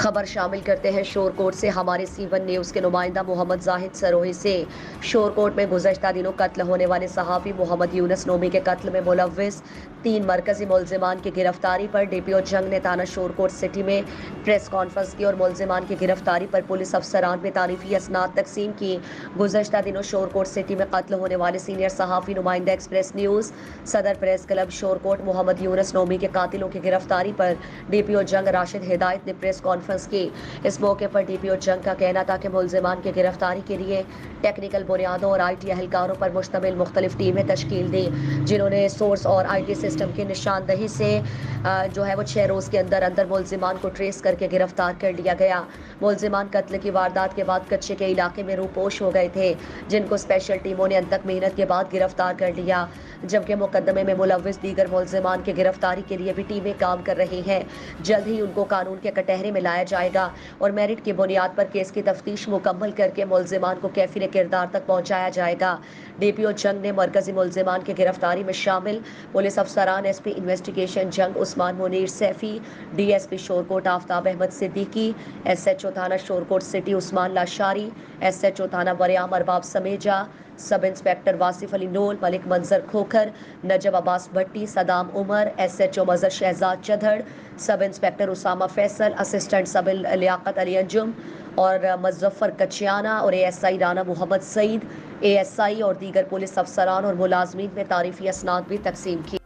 خبر شامل کرتے ہیں شور کوٹ سے۔ ہمارے سی1 نیوز کے نمائندہ محمد زاہد سروہی سے۔ شور کوٹ میں گزشتہ دنوں قتل ہونے والے صحافی محمد یونس نومی کے قتل میں ملوث 3 مرکزی ملزمان کی گرفتاری پر ڈی پی او جنگ نے تھانہ شور کوٹ سٹی میں پریس کانفرنس کی اور ملزمان کی گرفتاری پر پولیس افسران میں تعریفی اسناد تقسیم کی۔ گزشتہ دنوں شور کوٹ سٹی میں قتل ہونے والے سینئر صحافی نمائندہ ایکسپریس نیوز صدر پریس کلب شور کوٹ محمد یونس نومی کے قاتلوں کی گرفتاری پر ڈی پی او جنگ راشد ہدایت نے پریس کانفرنس کی۔ اس موقع پر ڈی پی او جنگ کا کہنا تھا کہ ملزمان کی گرفتاری کے لیے ٹیکنیکل بنیادوں اور آئی ٹی اہلکاروں پر مشتمل مختلف ٹیمیں تشکیل دی، جنہوں نے سورس اور آئی ٹی سسٹم کی نشاندہی سے 6 روز کے اندر ملزمان کو ٹریس کر کے گرفتار کر لیا گیا۔ ملزمان قتل کی واردات کے بعد کچے کے علاقے میں روپوش ہو گئے تھے، جن کو اسپیشل ٹیموں نے انتک محنت کے بعد گرفتار کر لیا، جبکہ مقدمے میں ملوث دیگر ملزمان کی گرفتاری کے لیے بھی ٹیمیں کام کر رہی ہیں۔ جلد ہی ان کو قانون کے کٹہرے میں لایا جائے گا اور میرٹ کی بنیاد پر کیس کی تفتیش مکمل کر کے ملزمان کو کیفر کردار تک پہنچایا جائے گا۔ ڈی پی او جنگ نے مرکزی ملزمان کی گرفتاری میں شامل پولیس افسران S P investigation Jhang Usman Munir Saifi, D S P Shorkot Aftab Ahmed Siddiqui, S H O thana Shorkot city Usman Lashari, S H O thana بریام ارباب سمیجا، سب انسپیکٹر واصف علی نول، Malik Manzar Khokhar, Najab Abbas Bhatti, Saddam Umar, S H O Mazhar Shahzad Chadhar, sub inspector Usama Faisal, assistant sub Liaqat Ali Anjum اور مظفر کچیانہ اور A S I Rana Muhammad Saeed, A S I اور دیگر پولیس افسران اور ملازمین میں تعریفی اسناد بھی تقسیم کی۔